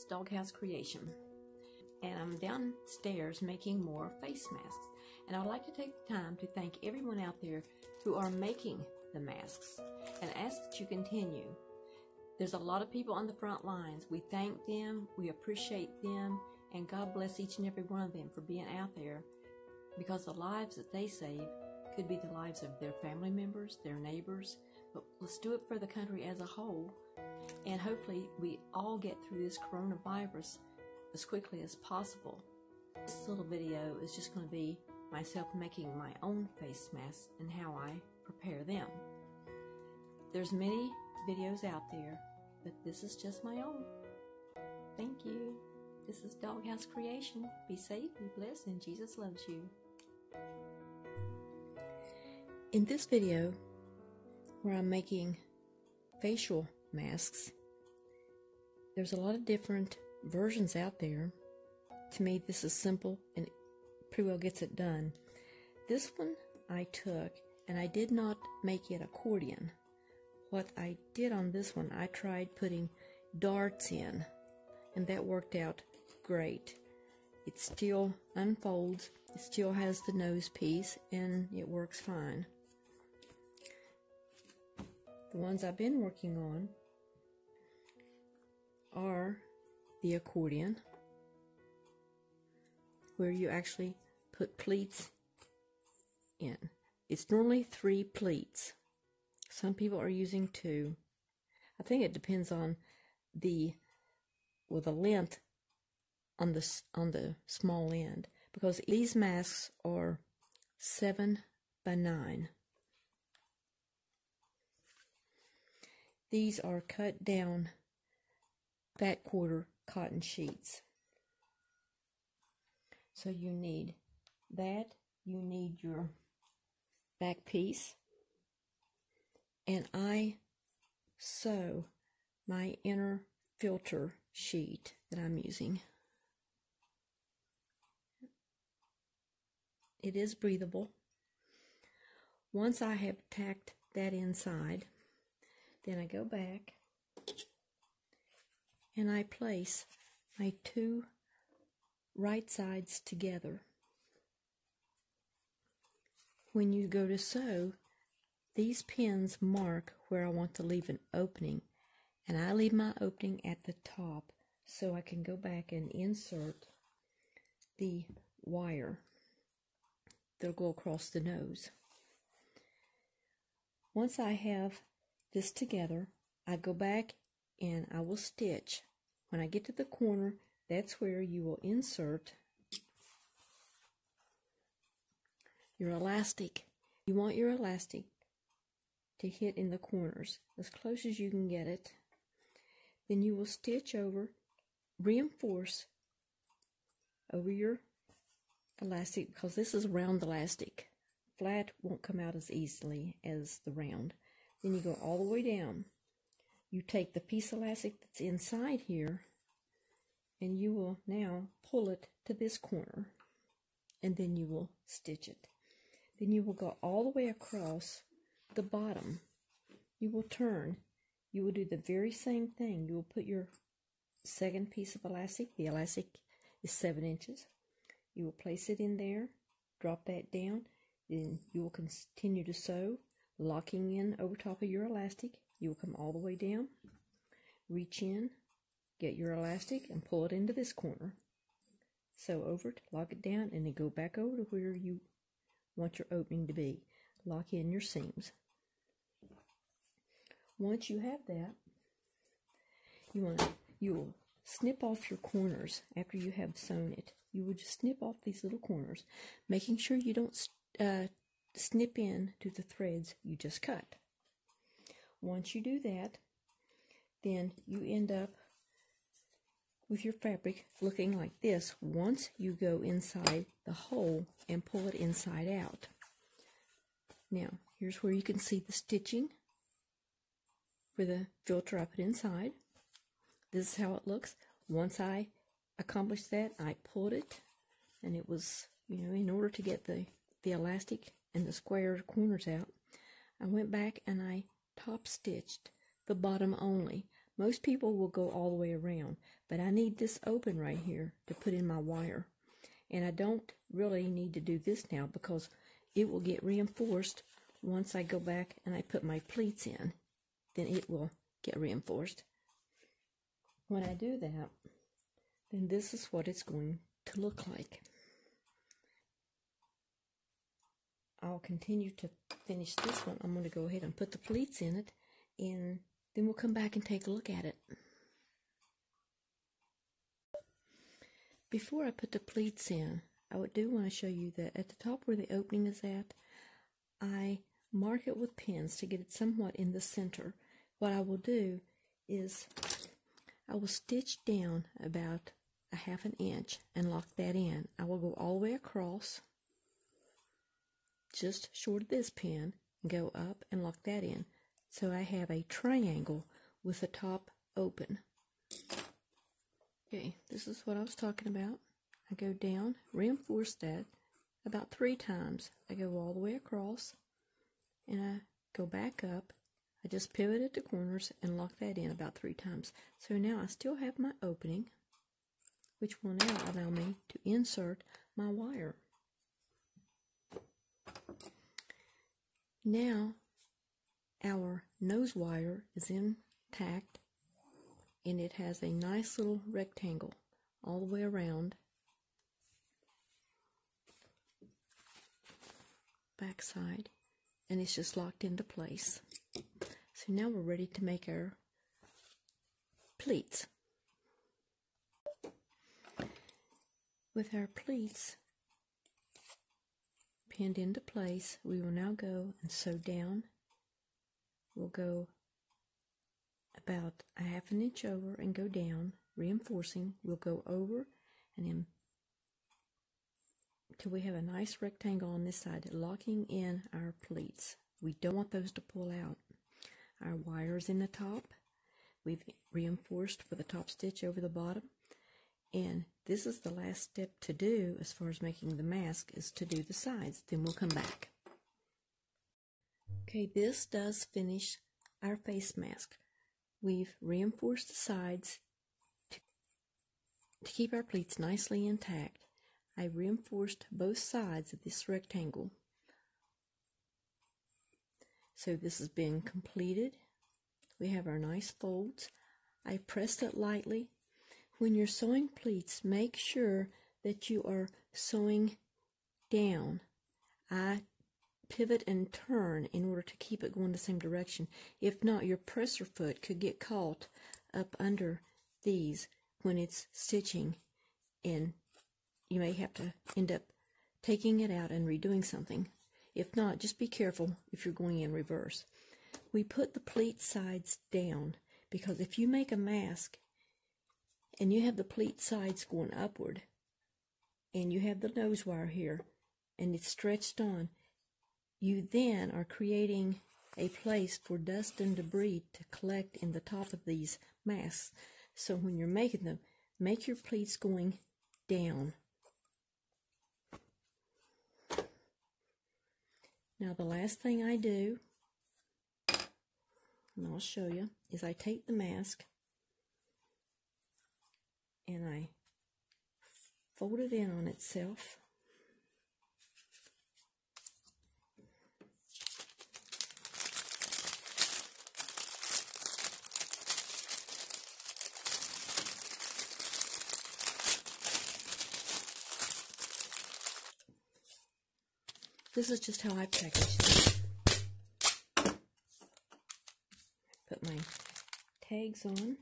Doghouse Creation, and I'm downstairs making more face masks. And I'd like to take the time to thank everyone out there who are making the masks and ask that you continue. There's a lot of people on the front lines. We thank them, we appreciate them, and God bless each and every one of them for being out there, because the lives that they save could be the lives of their family members, their neighbors. But let's do it for the country as a whole, and hopefully we all get through this coronavirus as quickly as possible. This little video is just going to be myself making my own face masks and how I prepare them. There's many videos out there, but this is just my own. Thank you. This is Doghouse Creation. Be safe, be blessed, and Jesus loves you. In this video, where I'm making facial masks, there's a lot of different versions out there. To me, this is simple and pretty well gets it done. This one I took, and I did not make it accordion. What I did on this one, I tried putting darts in, and that worked out great. It still unfolds, it still has the nose piece, and it works fine. The ones I've been working on are the accordion, where you actually put pleats in. It's normally 3 pleats. Some people are using 2. I think it depends on the length on the small end, because these masks are 7 by 9. These are cut down back quarter cotton sheets. So you need that, you need your back piece, and I sew my inner filter sheet that I'm using. It is breathable. Once I have tacked that inside, then I go back and I place my 2 right sides together. When you go to sew, these pins mark where I want to leave an opening, and I leave my opening at the top so I can go back and insert the wire that'll go across the nose. Once I have this together, I go back and I will stitch. When I get to the corner, that's where you will insert your elastic. You want your elastic to hit in the corners as close as you can get it. Then you will stitch over, reinforce over your elastic, because this is round elastic. Flat won't come out as easily as the round. Then you go all the way down. You take the piece of elastic that's inside here, and you will now pull it to this corner, and then you will stitch it. Then you will go all the way across the bottom. You will turn. You will do the very same thing. You will put your second piece of elastic. The elastic is 7 inches. You will place it in there, drop that down, then you will continue to sew, locking in over top of your elastic. You will come all the way down, reach in, get your elastic, and pull it into this corner. Sew over it, lock it down, and then go back over to where you want your opening to be. Lock in your seams. Once you have that, you will snip off your corners after you have sewn it. You will just snip off these little corners, making sure you don't snip in to the threads you just cut. Once you do that, then you end up with your fabric looking like this once you go inside the hole and pull it inside out. Now, here's where you can see the stitching for the filter I put inside. This is how it looks. Once I accomplished that, I pulled it, and it was, in order to get the elastic and the square corners out, I went back and I top stitched the bottom only. Most people will go all the way around, but I need this open right here to put in my wire. And I don't really need to do this now because it will get reinforced once I go back and I put my pleats in. Then it will get reinforced. When I do that, then this is what it's going to look like. I'll continue to finish this one. I'm going to go ahead and put the pleats in it, and then we'll come back and take a look at it. Before I put the pleats in, I do want to show you that at the top where the opening is at, I mark it with pins to get it somewhat in the center. What I will do is I will stitch down about a 1/2 inch and lock that in. I will go all the way across, just short of this pin, and go up and lock that in. So I have a triangle with the top open. Okay, this is what I was talking about. I go down, reinforce that about 3 times. I go all the way across, and I go back up. I just pivot at the corners and lock that in about 3 times. So now I still have my opening, which will now allow me to insert my wire. Now our nose wire is intact, and it has a nice little rectangle all the way around. Back side, and it's just locked into place. So now we're ready to make our pleats. With our pleats pinned into place, we will now go and sew down. We'll go about a 1/2 inch over and go down, reinforcing. We'll go over and then till we have a nice rectangle on this side, locking in our pleats. We don't want those to pull out. Our wire's in the top. We've reinforced with a top stitch over the bottom. And this is the last step to do as far as making the mask, is to do the sides. Then we'll come back. Okay, this does finish our face mask. We've reinforced the sides to keep our pleats nicely intact. I reinforced both sides of this rectangle. So this has been completed. We have our nice folds. I pressed it lightly. When you're sewing pleats, make sure that you are sewing down. I pivot and turn in order to keep it going the same direction. If not, your presser foot could get caught up under these when it's stitching, and you may have to end up taking it out and redoing something. If not, just be careful if you're going in reverse. We put the pleat sides down because if you make a mask and you have the pleat sides going upward and you have the nose wire here and it's stretched on, you then are creating a place for dust and debris to collect in the top of these masks. So when you're making them, make your pleats going down. Now the last thing I do, and I'll show you, is I take the mask and I fold it in on itself. This is just how I package this. Put my tags on.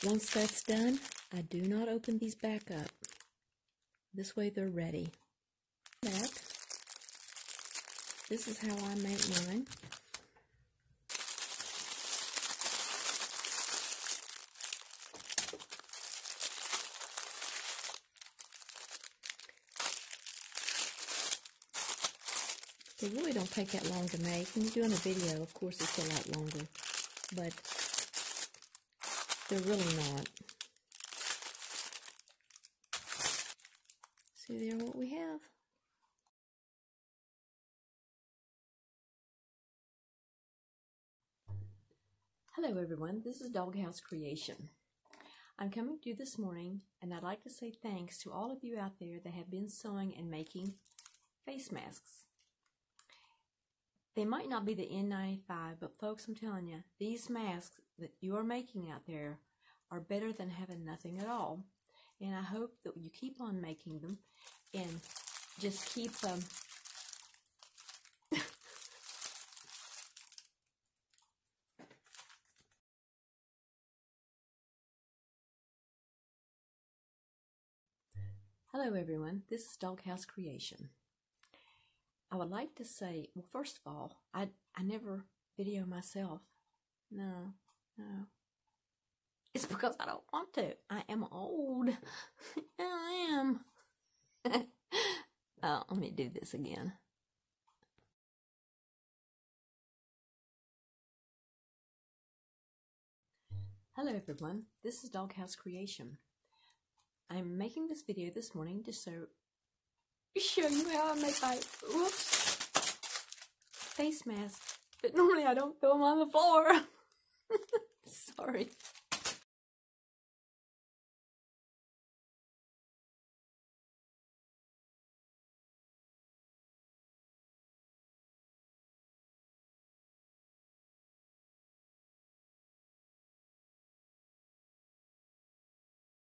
Once that's done, I do not open these back up. This way they're ready. This is how I make mine. They really don't take that long to make. When you're doing a video, of course, it's a lot longer. But They're really not. See there what we have? Hello everyone, this is Doghouse Creation. I'm coming to you this morning, and I'd like to say thanks to all of you out there that have been sewing and making face masks. They might not be the N95, but folks, I'm telling you, these masks that you are making out there are better than having nothing at all. And I hope that you keep on making them and just keep Hello everyone, this is Doghouse Creation. I would like to say, well, first of all, I never video myself. No. It's because I don't want to. I am old. I am. Let me do this again. Hello everyone, this is Doghouse Creation. I'm making this video this morning to show you how I make my face mask. But normally I don't throw them on the floor. Sorry.